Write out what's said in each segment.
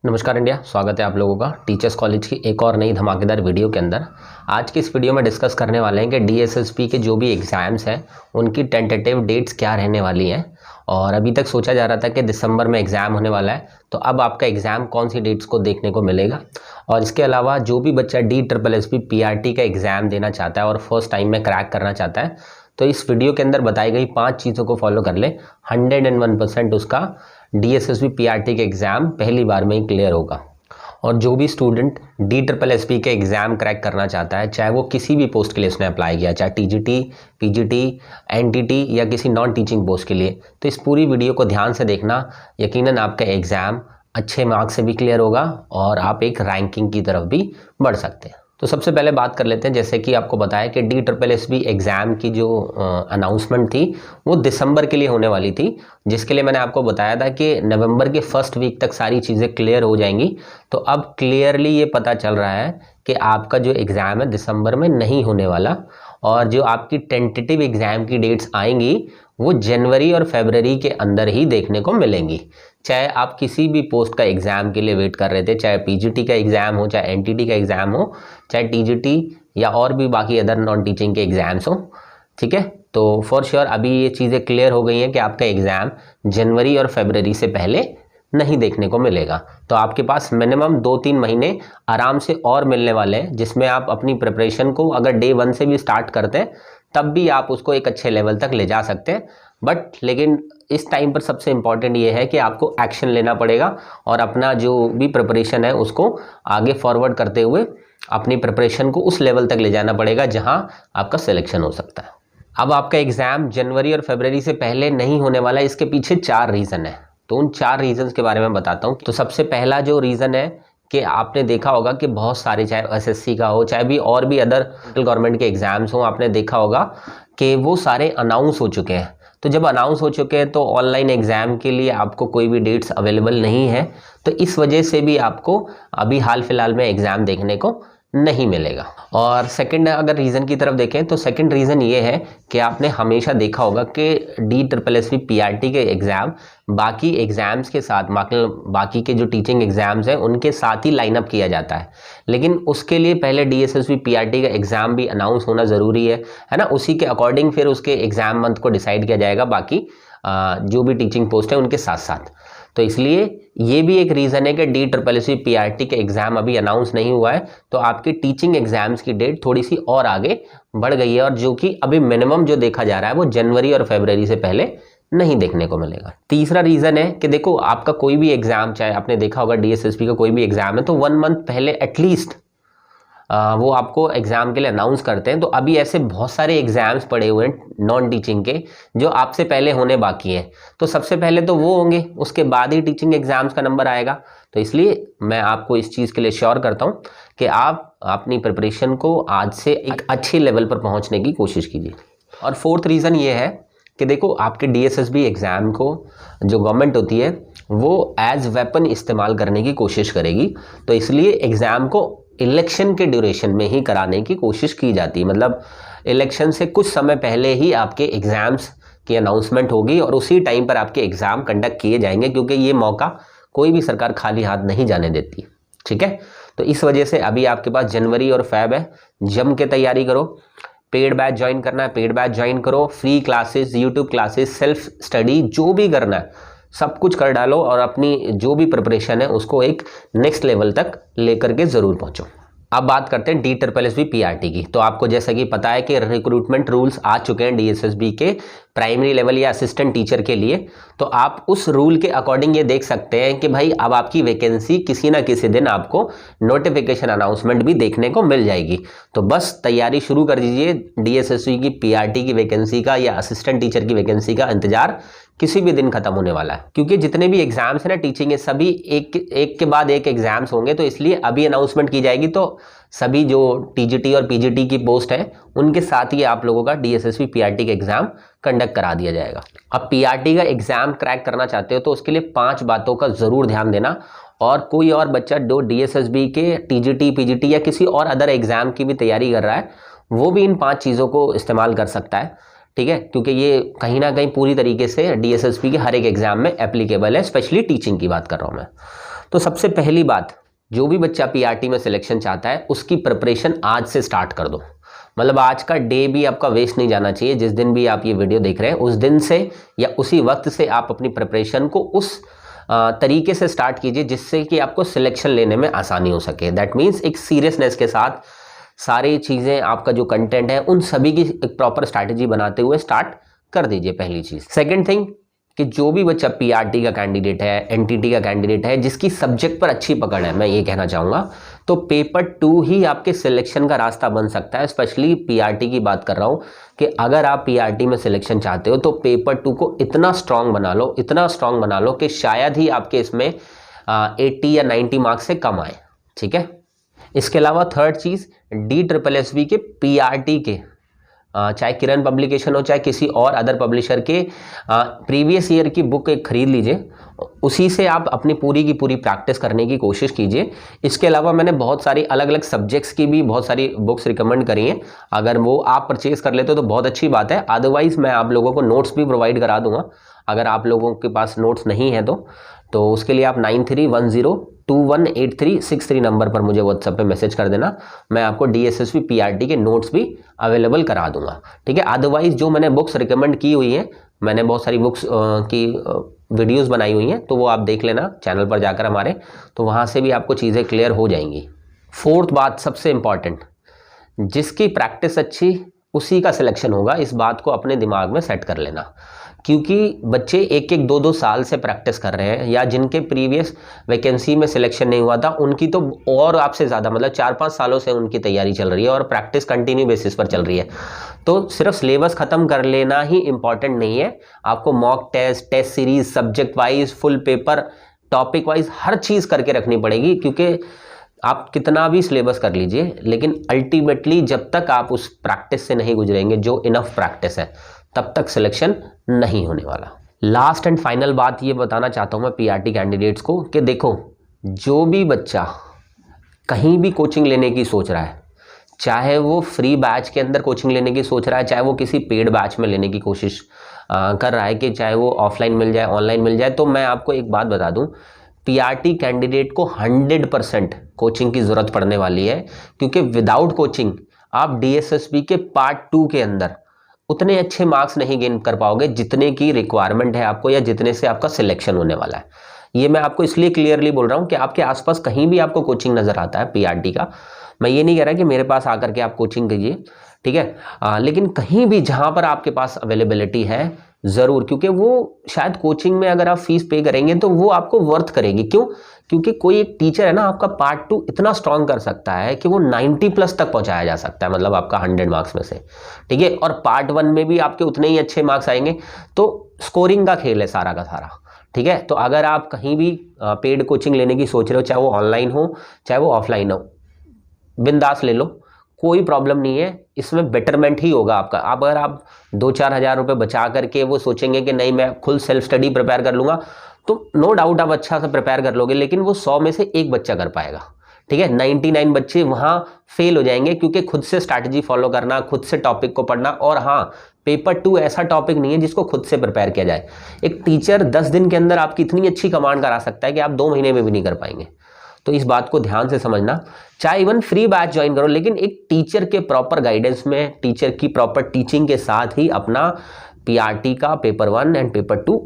नमस्कार इंडिया, स्वागत है आप लोगों का टीचर्स कॉलेज की एक और नई धमाकेदार वीडियो के अंदर। आज की इस वीडियो में डिस्कस करने वाले हैं कि डीएसएसबी के जो भी एग्ज़ाम्स हैं उनकी टेंटेटिव डेट्स क्या रहने वाली हैं। और अभी तक सोचा जा रहा था कि दिसंबर में एग्ज़ाम होने वाला है, तो अब आपका एग्ज़ाम कौन सी डेट्स को देखने को मिलेगा। और इसके अलावा जो भी बच्चा DSSB PRT का एग्ज़ाम देना चाहता है और फर्स्ट टाइम में क्रैक करना चाहता है, तो इस वीडियो के अंदर बताई गई 5 चीज़ों को फॉलो कर ले, 101% उसका DSSB PRT के एग्ज़ाम पहली बार में ही क्लियर होगा। और जो भी स्टूडेंट DSSB के एग्ज़ाम क्रैक करना चाहता है, चाहे वो किसी भी पोस्ट के लिए उसने अप्लाई किया, चाहे TGT, PGT, NTT या किसी नॉन टीचिंग पोस्ट के लिए, तो इस पूरी वीडियो को ध्यान से देखना। यकीनन आपका एग्ज़ाम अच्छे मार्क्स से भी क्लियर होगा और आप एक रैंकिंग की तरफ भी बढ़ सकते हैं। तो सबसे पहले बात कर लेते हैं, जैसे कि आपको बताया कि DSSB एग्ज़ाम की जो अनाउंसमेंट थी वो दिसंबर के लिए होने वाली थी, जिसके लिए मैंने आपको बताया था कि नवंबर के फर्स्ट वीक तक सारी चीज़ें क्लियर हो जाएंगी। तो अब क्लियरली ये पता चल रहा है कि आपका जो एग्ज़ाम है दिसंबर में नहीं होने वाला, और जो आपकी टेंटेटिव एग्ज़ाम की डेट्स आएंगी वो जनवरी और फरवरी के अंदर ही देखने को मिलेंगी। चाहे आप किसी भी पोस्ट का एग्ज़ाम के लिए वेट कर रहे थे, चाहे PGT का एग्ज़ाम हो, चाहे NTT का एग्ज़ाम हो, चाहे TGT या और भी बाकी अदर नॉन टीचिंग के एग्ज़ाम्स हो, ठीक है। तो फॉर श्योर अभी ये चीज़ें क्लियर हो गई हैं कि आपका एग्ज़ाम जनवरी और फरवरी से पहले नहीं देखने को मिलेगा। तो आपके पास मिनिमम 2-3 महीने आराम से और मिलने वाले हैं, जिसमें आप अपनी प्रिपरेशन को अगर डे 1 से भी स्टार्ट करते हैं तब भी आप उसको एक अच्छे लेवल तक ले जा सकते हैं। लेकिन इस टाइम पर सबसे इम्पॉर्टेंट ये है कि आपको एक्शन लेना पड़ेगा और अपना जो भी प्रिपरेशन है उसको आगे फॉरवर्ड करते हुए अपनी प्रिपरेशन को उस लेवल तक ले जाना पड़ेगा जहां आपका सिलेक्शन हो सकता है। अब आपका एग्ज़ाम जनवरी और फरवरी से पहले नहीं होने वाला है, इसके पीछे 4 रीज़न है। तो उन 4 रीज़न्स के बारे में बताता हूँ। तो सबसे पहला जो रीज़न है कि आपने देखा होगा कि बहुत सारे, चाहे SSC का हो, चाहे भी और भी अदर सेंट्रल गवर्नमेंट के एग्ज़ाम्स हों, आपने देखा होगा कि वो सारे अनाउंस हो चुके हैं। तो जब अनाउंस हो चुके हैं तो ऑनलाइन एग्ज़ाम के लिए आपको कोई भी डेट्स अवेलेबल नहीं है, तो इस वजह से भी आपको अभी हाल फिलहाल में एग्ज़ाम देखने को नहीं मिलेगा। और सेकंड अगर रीज़न की तरफ देखें तो सेकंड रीज़न ये है कि आपने हमेशा देखा होगा कि DSSB PRT के एग्ज़ाम बाकी एग्ज़ाम्स के साथ, बाकी के जो टीचिंग एग्ज़ाम्स हैं उनके साथ ही लाइनअप किया जाता है। लेकिन उसके लिए पहले DSSB PRT का एग्ज़ाम भी अनाउंस होना ज़रूरी है ना। उसी के अकॉर्डिंग फिर उसके एग्ज़ाम मंथ को डिसाइड किया जाएगा, बाकी जो भी टीचिंग पोस्ट है उनके साथ साथ। तो इसलिए ये भी एक रीज़न है कि DSSB PRT के एग्ज़ाम अभी अनाउंस नहीं हुआ है, तो आपकी टीचिंग एग्ज़ाम्स की डेट थोड़ी सी और आगे बढ़ गई है, और जो कि अभी मिनिमम जो देखा जा रहा है वो जनवरी और फरवरी से पहले नहीं देखने को मिलेगा। तीसरा रीज़न है कि देखो, आपका कोई भी एग्ज़ाम, चाहे आपने देखा होगा DSSB का कोई भी एग्ज़ाम है तो 1 मंथ पहले एटलीस्ट वो आपको एग्ज़ाम के लिए अनाउंस करते हैं। तो अभी ऐसे बहुत सारे एग्ज़ाम्स पड़े हुए हैं नॉन टीचिंग के जो आपसे पहले होने बाकी हैं। तो सबसे पहले तो वो होंगे, उसके बाद ही टीचिंग एग्ज़ाम्स का नंबर आएगा। तो इसलिए मैं आपको इस चीज़ के लिए श्योर करता हूँ कि आप अपनी प्रिपरेशन को आज से एक अच्छे लेवल पर पहुँचने की कोशिश कीजिए। और फोर्थ रीज़न ये है कि देखो, आपके DSSB एग्ज़ाम को जो गवर्नमेंट होती है वो एज वेपन इस्तेमाल करने की कोशिश करेगी। तो इसलिए एग्ज़ाम को इलेक्शन के ड्यूरेशन में ही कराने की कोशिश की जाती है। मतलब इलेक्शन से कुछ समय पहले ही आपके एग्ज़ाम्स की अनाउंसमेंट होगी और उसी टाइम पर आपके एग्ज़ाम कंडक्ट किए जाएंगे, क्योंकि ये मौका कोई भी सरकार खाली हाथ नहीं जाने देती, ठीक है। तो इस वजह से अभी आपके पास जनवरी और फेब है, जम के तैयारी करो। पेड बैच ज्वाइन करना है, पेड बैच ज्वाइन करो। Free classes, YouTube classes, self study, जो भी करना है सब कुछ कर डालो और अपनी जो भी प्रिपरेशन है उसको एक नेक्स्ट लेवल तक लेकर के ज़रूर पहुंचो। अब बात करते हैं DSSB PRT की। तो आपको जैसा कि पता है कि रिक्रूटमेंट रूल्स आ चुके हैं DSSB के प्राइमरी लेवल या असिस्टेंट टीचर के लिए। तो आप उस रूल के अकॉर्डिंग ये देख सकते हैं कि भाई अब आपकी वैकेंसी किसी ना किसी दिन आपको नोटिफिकेशन अनाउंसमेंट भी देखने को मिल जाएगी। तो बस तैयारी शुरू कर दीजिए। DSSB की PRT की वैकेंसी का या असिस्टेंट टीचर की वैकेंसी का इंतजार किसी भी दिन खत्म होने वाला है, क्योंकि जितने भी एग्जाम्स हैं ना टीचिंग के, सभी एक के बाद एक एग्जाम्स होंगे। तो इसलिए अभी अनाउंसमेंट की जाएगी, तो सभी जो TGT और PGT की पोस्ट है उनके साथ ही आप लोगों का DSSB PRT का एग्जाम कंडक्ट करा दिया जाएगा। अब PRT का एग्जाम क्रैक करना चाहते हो तो उसके लिए 5 बातों का जरूर ध्यान देना। और कोई और बच्चा जो DSSB के TGT, PGT या किसी और अदर एग्जाम की भी तैयारी कर रहा है वो भी इन 5 चीज़ों को इस्तेमाल कर सकता है, ठीक है, क्योंकि ये कहीं ना कहीं पूरी तरीके से DSSB के हर एक एग्जाम में एप्लीकेबल है। स्पेशली टीचिंग की बात कर रहा हूँ मैं। तो सबसे पहली बात, जो भी बच्चा पीआरटी में सिलेक्शन चाहता है उसकी प्रिपरेशन आज से स्टार्ट कर दो। मतलब आज का डे भी आपका वेस्ट नहीं जाना चाहिए। जिस दिन भी आप ये वीडियो देख रहे हैं उस दिन से या उसी वक्त से आप अपनी प्रिपरेशन को उस तरीके से स्टार्ट कीजिए जिससे कि आपको सिलेक्शन लेने में आसानी हो सके। दैट मीन्स एक सीरियसनेस के साथ सारी चीज़ें, आपका जो कंटेंट है उन सभी की एक प्रॉपर स्ट्रैटेजी बनाते हुए स्टार्ट कर दीजिए, पहली चीज़। सेकंड थिंग कि जो भी बच्चा पीआरटी का कैंडिडेट है, एनटीटी का कैंडिडेट है, जिसकी सब्जेक्ट पर अच्छी पकड़ है, मैं ये कहना चाहूँगा, तो पेपर 2 ही आपके सिलेक्शन का रास्ता बन सकता है। स्पेशली पीआरटी की बात कर रहा हूँ कि अगर आप पीआरटी में सिलेक्शन चाहते हो तो पेपर 2 को इतना स्ट्रांग बना लो, इतना स्ट्रांग बना लो कि शायद ही आपके इसमें 80 या 90 मार्क्स से कम आए। ठीक है। इसके अलावा थर्ड चीज़, DSSB के पीआरटी के चाहे किरण पब्लिकेशन हो चाहे किसी और अदर पब्लिशर के प्रीवियस ईयर की बुक एक खरीद लीजिए, उसी से आप अपनी पूरी की पूरी प्रैक्टिस करने की कोशिश कीजिए। इसके अलावा मैंने बहुत सारी अलग अलग सब्जेक्ट्स की भी बहुत सारी बुक्स रिकमेंड करी हैं, अगर वो आप परचेज कर लेते हो तो बहुत अच्छी बात है। अदरवाइज़ मैं आप लोगों को नोट्स भी प्रोवाइड करा दूंगा, अगर आप लोगों के पास नोट्स नहीं है तो उसके लिए आप 9310218363 नंबर पर मुझे व्हाट्सएप पे मैसेज कर देना, मैं आपको DSSB पीआरटी के नोट्स भी अवेलेबल करा दूंगा। ठीक है। अदरवाइज जो मैंने बुक्स रिकमेंड की हुई हैं, मैंने बहुत सारी बुक्स की वीडियोस बनाई हुई हैं, तो वो आप देख लेना चैनल पर जाकर हमारे, तो वहाँ से भी आपको चीज़ें क्लियर हो जाएंगी। फोर्थ बात सबसे इम्पॉर्टेंट, जिसकी प्रैक्टिस अच्छी उसी का सिलेक्शन होगा, इस बात को अपने दिमाग में सेट कर लेना। क्योंकि बच्चे 1-1, 2-2 साल से प्रैक्टिस कर रहे हैं, या जिनके प्रीवियस वैकेंसी में सिलेक्शन नहीं हुआ था उनकी तो और आपसे ज़्यादा, मतलब 4-5 सालों से उनकी तैयारी चल रही है और प्रैक्टिस कंटिन्यू बेसिस पर चल रही है। तो सिर्फ सिलेबस ख़त्म कर लेना ही इम्पॉर्टेंट नहीं है, आपको mock test, test series, subject wise, full paper, topic wise हर चीज़ करके रखनी पड़ेगी। क्योंकि आप कितना भी सिलेबस कर लीजिए, लेकिन अल्टीमेटली जब तक आप उस प्रैक्टिस से नहीं गुजरेंगे जो इनफ प्रैक्टिस है, तब तक सिलेक्शन नहीं होने वाला। लास्ट एंड फाइनल बात ये बताना चाहता हूँ मैं पीआरटी कैंडिडेट्स को कि देखो, जो भी बच्चा कहीं भी कोचिंग लेने की सोच रहा है, चाहे वो फ्री बैच के अंदर कोचिंग लेने की सोच रहा है, चाहे वो किसी पेड बैच में लेने की कोशिश कर रहा है, कि चाहे वो ऑफलाइन मिल जाए ऑनलाइन मिल जाए, तो मैं आपको एक बात बता दूं, पीआरटी कैंडिडेट को 100% कोचिंग की ज़रूरत पड़ने वाली है। क्योंकि विदाउट कोचिंग आप DSSB के पार्ट 2 के अंदर उतने अच्छे मार्क्स नहीं गेन कर पाओगे जितने की रिक्वायरमेंट है आपको, या जितने से आपका सिलेक्शन होने वाला है। ये मैं आपको इसलिए क्लियरली बोल रहा हूँ कि आपके आसपास कहीं भी आपको कोचिंग नज़र आता है पीआरटी का, मैं ये नहीं कह रहा कि मेरे पास आकर के आप कोचिंग कीजिए, ठीक है, लेकिन कहीं भी जहाँ पर आपके पास अवेलेबिलिटी है ज़रूर, क्योंकि वो शायद कोचिंग में अगर आप फीस पे करेंगे तो वो आपको वर्थ करेगी। क्यों? क्योंकि कोई एक टीचर है ना, आपका पार्ट 2 इतना स्ट्रांग कर सकता है कि वो 90+ तक पहुंचाया जा सकता है, मतलब आपका 100 मार्क्स में से। ठीक है। और पार्ट 1 में भी आपके उतने ही अच्छे मार्क्स आएंगे। तो स्कोरिंग का खेल है सारा का सारा। ठीक है। तो अगर आप कहीं भी पेड कोचिंग लेने की सोच रहे हो, चाहे वो ऑनलाइन हो चाहे वो ऑफलाइन हो, बिंदास ले लो, कोई प्रॉब्लम नहीं है, इसमें बेटरमेंट ही होगा आपका। अब अगर आप 2-4 हज़ार रुपये बचा करके वो सोचेंगे कि नहीं मैं खुद सेल्फ स्टडी प्रिपेयर कर लूँगा, तो नो डाउट आप अच्छा से प्रिपेयर कर लोगे, लेकिन वो 100 में से एक बच्चा कर पाएगा। ठीक है। 99 बच्चे वहाँ फेल हो जाएंगे, क्योंकि खुद से स्ट्रैटेजी फॉलो करना, खुद से टॉपिक को पढ़ना। और हाँ, पेपर 2 ऐसा टॉपिक नहीं है जिसको खुद से प्रिपेयर किया जाए। एक टीचर 10 दिन के अंदर आपकी इतनी अच्छी कमांड करा सकता है कि आप 2 महीने में भी नहीं कर पाएंगे। तो इस बात को ध्यान से समझना। चाहे इवन फ्री बैच ज्वाइन करो, लेकिन एक टीचर के प्रॉपर गाइडेंस में, टीचर की प्रॉपर टीचिंग के साथ ही अपना पीआरटी का पेपर 1 एंड पेपर 2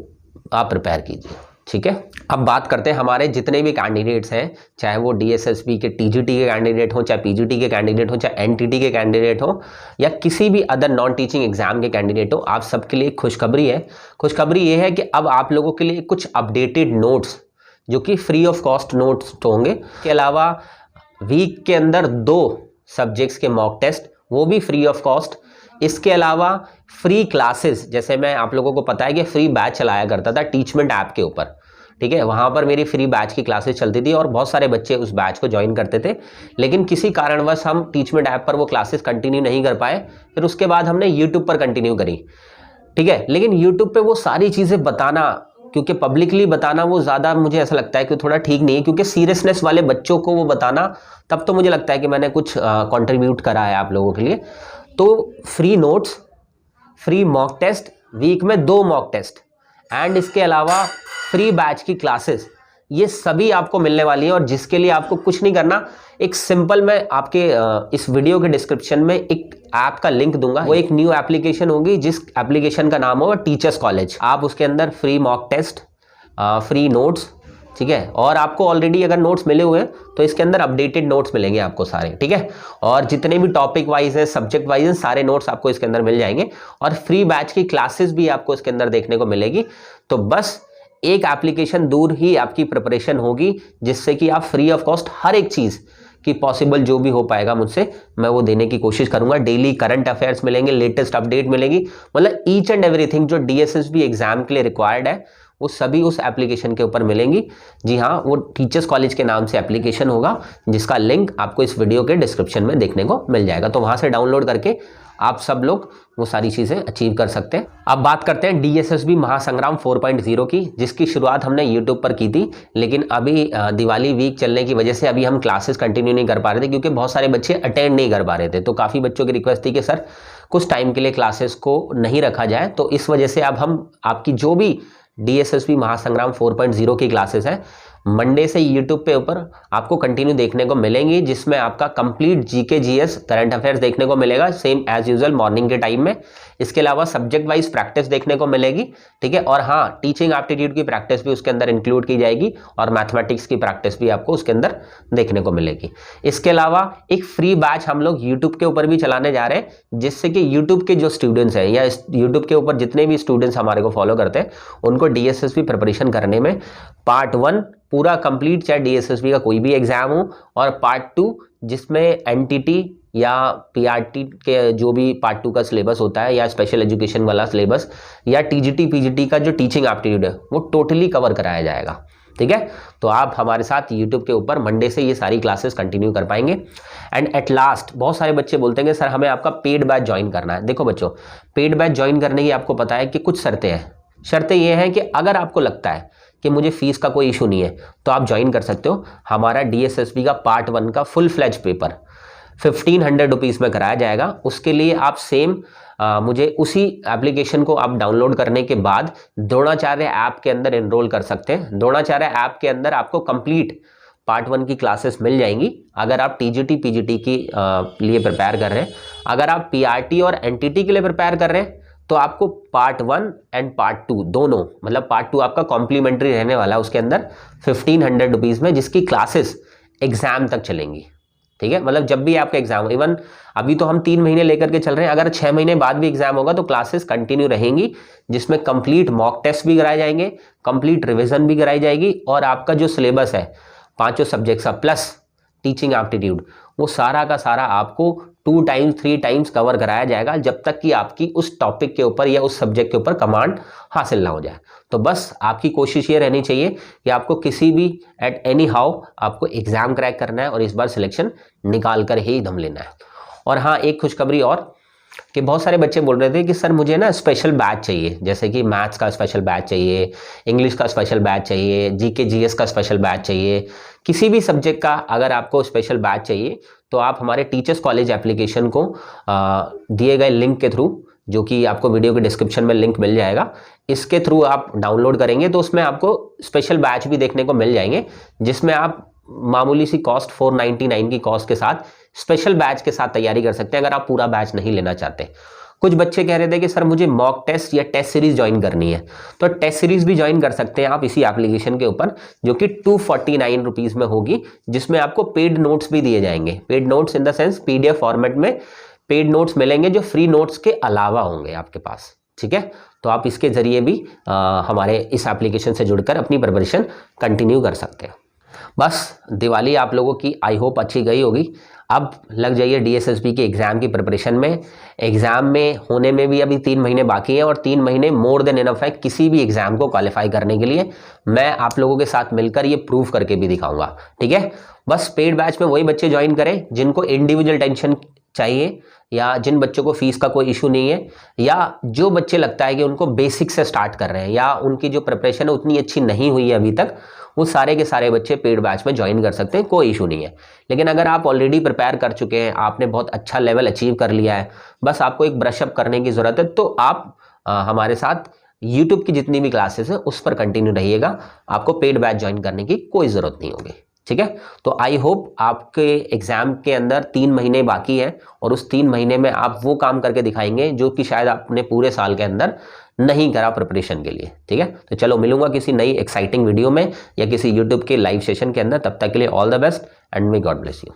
आप प्रिपेयर कीजिए। ठीक है। अब बात करते हैं हमारे जितने भी कैंडिडेट्स हैं, चाहे वो DSSB के TGT के कैंडिडेट हो, चाहे PGT के कैंडिडेट हो, चाहे NTT के कैंडिडेट हो, या किसी भी अदर नॉन टीचिंग एग्जाम के कैंडिडेट हो, आप सबके लिए खुशखबरी है। खुशखबरी ये है कि अब आप लोगों के लिए कुछ अपडेटेड नोट्स, जो कि फ्री ऑफ कॉस्ट नोट्स होंगे, के अलावा वीक के अंदर 2 सब्जेक्ट्स के मॉक टेस्ट, वो भी फ्री ऑफ कॉस्ट। इसके अलावा फ्री क्लासेस, जैसे मैं आप लोगों को पता है कि फ्री बैच चलाया करता था टीचमेंट ऐप के ऊपर। ठीक है। वहाँ पर मेरी फ्री बैच की क्लासेस चलती थी और बहुत सारे बच्चे उस बैच को ज्वाइन करते थे, लेकिन किसी कारणवश हम टीचमेंट ऐप पर वो क्लासेस कंटिन्यू नहीं कर पाए। फिर उसके बाद हमने यूट्यूब पर कंटिन्यू करी। ठीक है। लेकिन यूट्यूब पर वो सारी चीज़ें बताना, क्योंकि पब्लिकली बताना वो ज़्यादा मुझे ऐसा लगता है कि थोड़ा ठीक नहीं है, क्योंकि सीरियसनेस वाले बच्चों को वो बताना, तब तो मुझे लगता है कि मैंने कुछ कंट्रीब्यूट करा है आप लोगों के लिए। तो free notes, free mock test, week में 2 मॉक टेस्ट, एंड इसके अलावा फ्री बैच की क्लासेस, ये सभी आपको मिलने वाली है। और जिसके लिए आपको कुछ नहीं करना, एक सिंपल मैं आपके इस वीडियो के डिस्क्रिप्शन में एक ऐप का लिंक दूंगा। वो एक न्यू एप्लीकेशन होगी, जिस एप्लीकेशन का नाम होगा टीचर्स कॉलेज। आप उसके अंदर free mock test, free notes, ठीक है, और आपको ऑलरेडी अगर नोट्स मिले हुए हैं तो इसके अंदर अपडेटेड नोट्स मिलेंगे आपको सारे, ठीक है। और जितने भी टॉपिक वाइज है, सब्जेक्ट वाइज है, सारे नोट्स आपको इसके अंदर मिल जाएंगे। और फ्री बैच की क्लासेस भी आपको इसके अंदर देखने को मिलेगी। तो बस एक एप्लीकेशन दूर ही आपकी प्रिपरेशन होगी, जिससे कि आप फ्री ऑफ कॉस्ट हर एक चीज़ कि पॉसिबल जो भी हो पाएगा मुझसे, मैं वो देने की कोशिश करूंगा। डेली करंट अफेयर्स मिलेंगे, लेटेस्ट अपडेट मिलेगी, मतलब ईच एंड एवरीथिंग जो डीएसएसबी एग्जाम के लिए रिक्वायर्ड है वो सभी उस एप्लीकेशन के ऊपर मिलेंगी। जी हाँ, वो टीचर्स कॉलेज के नाम से एप्लीकेशन होगा, जिसका लिंक आपको इस वीडियो के डिस्क्रिप्शन में देखने को मिल जाएगा। तो वहां से डाउनलोड करके आप सब लोग वो सारी चीज़ें अचीव कर सकते हैं। अब बात करते हैं डीएसएसबी महासंग्राम 4.0 की, जिसकी शुरुआत हमने यूट्यूब पर की थी, लेकिन अभी दिवाली वीक चलने की वजह से अभी हम क्लासेस कंटिन्यू नहीं कर पा रहे थे, क्योंकि बहुत सारे बच्चे अटेंड नहीं कर पा रहे थे। तो काफ़ी बच्चों की रिक्वेस्ट थी कि सर कुछ टाइम के लिए क्लासेस को नहीं रखा जाए। तो इस वजह से अब हम आपकी जो भी डीएसएसबी महासंग्राम 4.0 की क्लासेस हैं, मंडे से यूट्यूब पे ऊपर आपको कंटिन्यू देखने को मिलेंगी, जिसमें आपका complete GK GS current affairs देखने को मिलेगा, सेम एज यूजुअल मॉर्निंग के टाइम में। इसके अलावा सब्जेक्ट वाइज प्रैक्टिस देखने को मिलेगी, ठीक है। और हाँ, टीचिंग एप्टीट्यूड की प्रैक्टिस भी उसके अंदर इंक्लूड की जाएगी, और मैथमेटिक्स की प्रैक्टिस भी आपको उसके अंदर देखने को मिलेगी। इसके अलावा एक फ्री बैच हम लोग यूट्यूब के ऊपर भी चलाने जा रहे हैं, जिससे कि यूट्यूब के जो स्टूडेंट्स हैं या यूट्यूब के ऊपर जितने भी स्टूडेंट्स हमारे को फॉलो करते हैं, उनको डीएसएसबी प्रिपरेशन करने में पार्ट 1 पूरा कंप्लीट, चाहे डीएसएसबी का कोई भी एग्जाम हो, और पार्ट 2 जिसमें एनटीटी या पीआरटी के जो भी पार्ट 2 का सिलेबस होता है, या स्पेशल एजुकेशन वाला सिलेबस, या टीजीटी पीजीटी का जो टीचिंग एप्टीट्यूड है, वो टोटली कवर कराया जाएगा, ठीक है। तो आप हमारे साथ यूट्यूब के ऊपर मंडे से ये सारी क्लासेस कंटिन्यू कर पाएंगे। एंड एट लास्ट बहुत सारे बच्चे बोलते हैं कि सर हमें आपका पेड बैच ज्वाइन करना है। देखो बच्चों, पेड बैच ज्वाइन करने की आपको पता है कि कुछ शर्तें हैं। शर्तें ये हैं कि अगर आपको लगता है कि मुझे फीस का कोई इशू नहीं है, तो आप ज्वाइन कर सकते हो। हमारा डीएसएसबी का पार्ट 1 का फुल फ्लैज पेपर 1500 रुपीज़ में कराया जाएगा। उसके लिए आप सेम मुझे उसी एप्लीकेशन को आप डाउनलोड करने के बाद द्रोणाचार्य ऐप के अंदर एनरोल कर सकते हैं। द्रोणाचार्य ऐप के अंदर आपको कंप्लीट पार्ट 1 की क्लासेस मिल जाएंगी, अगर आप टीजीटी पीजीटी की लिए प्रिपेयर कर रहे हैं। अगर आप पीआरटी और एनटीटी के लिए प्रिपेयर कर रहे हैं, तो आपको पार्ट 1 एंड पार्ट 2 दोनों, मतलब पार्ट 2 आपका कॉम्प्लीमेंट्री रहने वाला है उसके अंदर 1500 रुपीज़ में, जिसकी क्लासेस एग्जाम तक चलेंगी, ठीक है। मतलब जब भी आपका एग्जाम, इवन अभी तो हम 3 महीने लेकर के चल रहे हैं, अगर 6 महीने बाद भी एग्जाम होगा तो क्लासेस कंटिन्यू रहेंगी, जिसमें कंप्लीट मॉक टेस्ट भी कराए जाएंगे, कंप्लीट रिविजन भी कराई जाएगी, और आपका जो सिलेबस है 5 सब्जेक्ट्स का प्लस टीचिंग एप्टीट्यूड, वो सारा का सारा आपको 2 टाइम्स 3 टाइम्स कवर कराया जाएगा, जब तक कि आपकी उस टॉपिक के ऊपर या उस सब्जेक्ट के ऊपर कमांड हासिल ना हो जाए। तो बस आपकी कोशिश ये रहनी चाहिए कि आपको किसी भी एट एनी हाउ आपको एग्जाम क्रैक करना है, और इस बार सिलेक्शन निकाल कर ही दम लेना है। और हाँ, एक खुशखबरी और, कि बहुत सारे बच्चे बोल रहे थे कि सर मुझे ना स्पेशल बैच चाहिए, जैसे कि मैथ्स का स्पेशल बैच चाहिए, इंग्लिश का स्पेशल बैच चाहिए, जीके जीएस का स्पेशल बैच चाहिए, किसी भी सब्जेक्ट का अगर आपको स्पेशल बैच चाहिए, तो आप हमारे टीचर्स कॉलेज एप्लीकेशन को दिए गए लिंक के थ्रू, जो कि आपको वीडियो के डिस्क्रिप्शन में लिंक मिल जाएगा, इसके थ्रू आप डाउनलोड करेंगे तो उसमें आपको स्पेशल बैच भी देखने को मिल जाएंगे, जिसमें आप मामूली सी कॉस्ट 499 की कॉस्ट के साथ स्पेशल बैच के साथ तैयारी कर सकते हैं, अगर आप पूरा बैच नहीं लेना चाहते। कुछ बच्चे कह रहे थे कि सर मुझे मॉक टेस्ट या टेस्ट सीरीज ज्वाइन करनी है, तो टेस्ट सीरीज भी ज्वाइन कर सकते हैं आप इसी एप्लीकेशन के ऊपर, जो कि 249 रुपीज़ में होगी, जिसमें आपको पेड नोट्स भी दिए जाएंगे। Paid notes in the sense PDF format में पेड नोट्स मिलेंगे, जो फ्री नोट्स के अलावा होंगे आपके पास, ठीक है। तो आप इसके ज़रिए भी हमारे इस एप्लीकेशन से जुड़कर अपनी प्रिपरेशन कंटिन्यू कर सकते हैं। बस दिवाली आप लोगों की आई होप अच्छी गई होगी। अब लग जाइए डीएसएसबी के एग्ज़ाम की प्रिपरेशन में। एग्ज़ाम में होने में भी अभी 3 महीने बाकी हैं, और 3 महीने मोर देन इनफ है किसी भी एग्ज़ाम को क्वालिफाई करने के लिए। मैं आप लोगों के साथ मिलकर ये प्रूव करके भी दिखाऊंगा, ठीक है। बस पेड बैच में वही बच्चे ज्वाइन करें जिनको इंडिविजुअल टेंशन चाहिए, या जिन बच्चों को फीस का कोई इशू नहीं है, या जो बच्चे लगता है कि उनको बेसिक से स्टार्ट कर रहे हैं, या उनकी जो प्रिपरेशन है उतनी अच्छी नहीं हुई है अभी तक, वो सारे के सारे बच्चे पेड बैच में ज्वाइन कर सकते हैं, कोई इशू नहीं है। लेकिन अगर आप ऑलरेडी प्रिपेयर कर चुके हैं, आपने बहुत अच्छा लेवल अचीव कर लिया है, बस आपको एक ब्रशअप करने की ज़रूरत है, तो आप हमारे साथ यूट्यूब की जितनी भी क्लासेस है उस पर कंटिन्यू रहिएगा, आपको पेड बैच ज्वाइन करने की कोई ज़रूरत नहीं होगी। ठीक है, तो आई होप आपके एग्जाम के अंदर 3 महीने बाकी है और उस 3 महीने में आप वो काम करके दिखाएंगे जो कि शायद आपने पूरे साल के अंदर नहीं करा प्रिपरेशन के लिए। ठीक है, तो चलो मिलूंगा किसी नई एक्साइटिंग वीडियो में या किसी यूट्यूब के लाइव सेशन के अंदर। तब तक के लिए all the best and may God bless you.